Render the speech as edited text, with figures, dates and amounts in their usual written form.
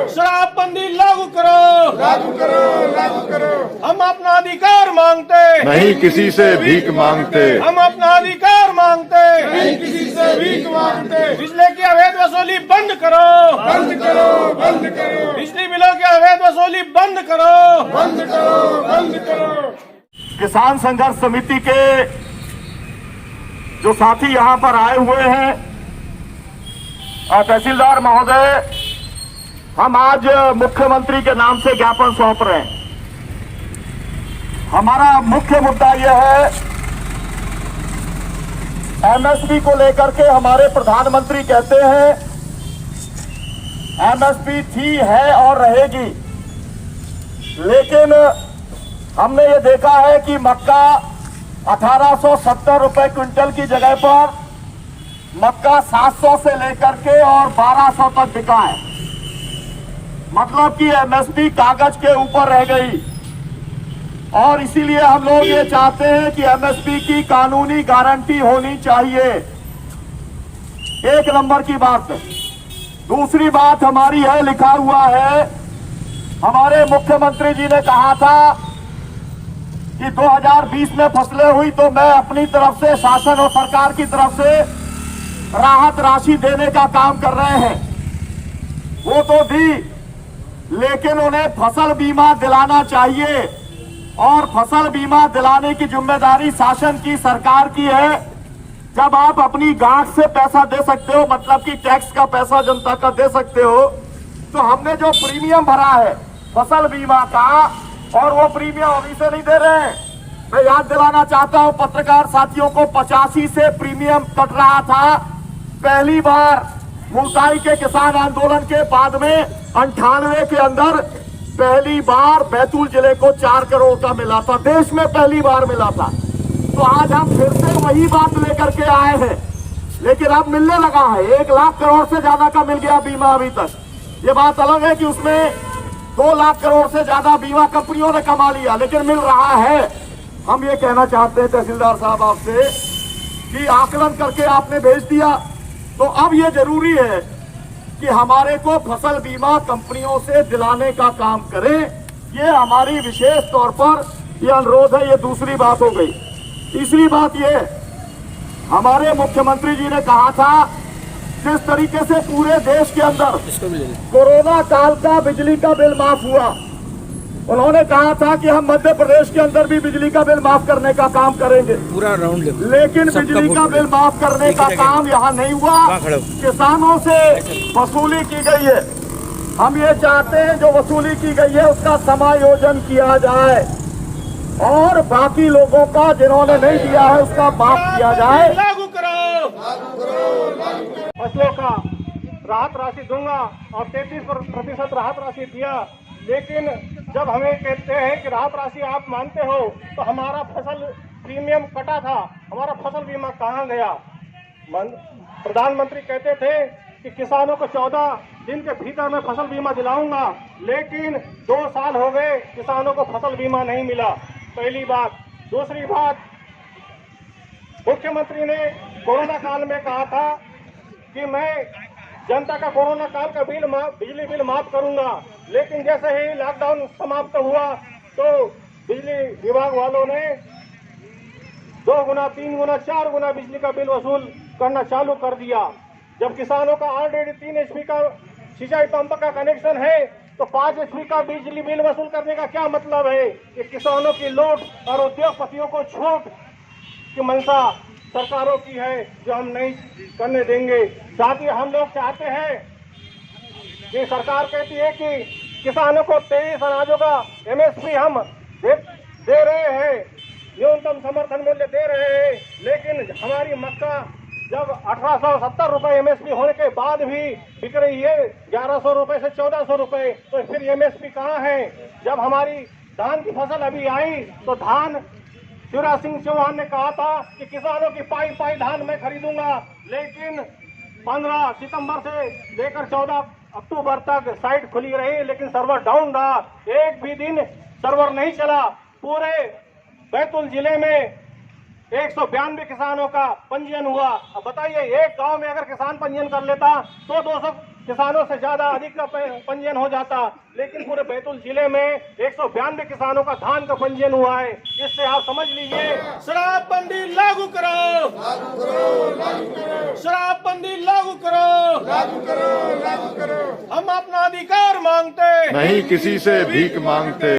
शराबबंदी लागू करो। हम अपना अधिकार मांगते नहीं किसी से भीख मांगते। हम अपना अधिकार मांगते नहीं किसी से भीख मांगते। बिजली की अवैध वसूली बंद करो। बिजली बिलों की अवैध वसूली बंद करो। किसान संघर्ष समिति के जो साथी यहाँ पर आए हुए हैं, तहसीलदार महोदय, हम आज मुख्यमंत्री के नाम से ज्ञापन सौंप रहे हैं। हमारा मुख्य मुद्दा यह है, एमएसपी को लेकर के हमारे प्रधानमंत्री कहते हैं एमएसपी थी, है और रहेगी, लेकिन हमने ये देखा है कि मक्का 1870 रुपए क्विंटल की जगह पर मक्का 700 से लेकर के और 1200 तक बिका है। मतलब कि एमएसपी कागज के ऊपर रह गई, और इसीलिए हम लोग ये चाहते हैं कि एमएसपी की कानूनी गारंटी होनी चाहिए। एक नंबर की बात। दूसरी बात हमारी है, लिखा हुआ है, हमारे मुख्यमंत्री जी ने कहा था कि 2020 में फसलें हुई तो मैं अपनी तरफ से, शासन और सरकार की तरफ से राहत राशि देने का काम कर रहे हैं। वो तो दी, लेकिन उन्हें फसल बीमा दिलाना चाहिए, और फसल बीमा दिलाने की जिम्मेदारी शासन की, सरकार की है। जब आप अपनी गांठ से पैसा दे सकते हो, मतलब कि टैक्स का पैसा जनता का दे सकते हो, तो हमने जो प्रीमियम भरा है फसल बीमा का, और वो प्रीमियम अभी से नहीं दे रहे हैं। मैं याद दिलाना चाहता हूं पत्रकार साथियों को, 85 से प्रीमियम कट रहा था। पहली बार मुल्ताई के किसान आंदोलन के बाद में 98 के अंदर पहली बार बैतूल जिले को 4 करोड़ का मिला था, देश में पहली बार मिला था। तो आज हम फिर से वही बात लेकर के आए हैं, लेकिन अब मिलने लगा है। 1 लाख करोड़ से ज्यादा का मिल गया बीमा अभी तक। ये बात अलग है कि उसमें 2 लाख करोड़ से ज्यादा बीमा कंपनियों ने कमा लिया, लेकिन मिल रहा है। हम ये कहना चाहते हैं तहसीलदार साहब आपसे कि आकलन करके आपने भेज दिया, तो अब ये जरूरी है कि हमारे को फसल बीमा कंपनियों से दिलाने का काम करें। ये हमारी विशेष तौर पर ये अनुरोध है। ये दूसरी बात हो गई। तीसरी बात ये, हमारे मुख्यमंत्री जी ने कहा था, जिस तरीके से पूरे देश के अंदर कोरोना काल का बिजली का बिल माफ हुआ, उन्होंने कहा था कि हम मध्य प्रदेश के अंदर भी बिजली का बिल माफ करने का काम करेंगे, पूरा राउंड। लेकिन बिजली का बिल माफ करने का काम यहाँ नहीं हुआ। किसानों से वसूली की गई है। हम ये चाहते हैं जो वसूली की गई है उसका समायोजन किया जाए, और बाकी लोगों का जिन्होंने नहीं दिया है उसका माफ किया जाए। लागू करो। फसलों का राहत राशि दूंगा, और 33% राहत राशि दिया, लेकिन जब हमें कहते हैं कि राहत राशि आप मानते हो, तो हमारा फसल प्रीमियम कटा था, हमारा फसल बीमा कहाँ गया? प्रधानमंत्री कहते थे कि किसानों को 14 दिन के भीतर मैं फसल बीमा दिलाऊंगा, लेकिन 2 साल हो गए, किसानों को फसल बीमा नहीं मिला। पहली बात। दूसरी बात, मुख्यमंत्री ने कोरोना काल में कहा था कि मैं जनता का कोरोना काल का बिजली बिल माफ करूंगा, लेकिन जैसे ही लॉकडाउन समाप्त हुआ तो बिजली विभाग वालों ने 2 गुना, 3 गुना, 4 गुना बिजली का बिल वसूल करना चालू कर दिया। जब किसानों का ऑलरेडी 3 HP का सिंचाई पंप का कनेक्शन है, तो 5 HP का बिजली बिल वसूल करने का क्या मतलब है? कि किसानों की लूट और उद्योगपतियों को छूट की मंशा सरकारों की है, जो हम नहीं करने देंगे। साथ ही हम लोग चाहते हैं कि सरकार कहती है कि किसानों को 23 अनाजों का MSP हम दे रहे हैं, न्यूनतम समर्थन मूल्य दे रहे हैं, लेकिन हमारी मक्का जब 1870 रुपए MSP होने के बाद भी बिक रही है 1100 रुपए से 1400 रुपए, तो फिर MSP कहाँ है? जब हमारी धान की फसल अभी आई तो धान शिवराज सिंह चौहान ने कहा था कि किसानों की पाई धान मैं खरीदूंगा, लेकिन 15 सितंबर से लेकर 14 अक्टूबर तक साइट खुली रही, लेकिन सर्वर डाउन रहा। एक भी दिन सर्वर नहीं चला। पूरे बैतूल जिले में 192 किसानों का पंजीयन हुआ। अब बताइए, एक गांव में अगर किसान पंजीयन कर लेता तो 200 किसानों से ज्यादा अधिक का पंजीयन हो जाता, लेकिन पूरे बैतूल जिले में 192 किसानों का धान का पंजीयन हुआ है। इससे आप समझ लीजिए, शराबबंदी लागू करो, शराबबंदी लागू करो, हम अपना अधिकार मांगते नहीं किसी से भीख मांगते।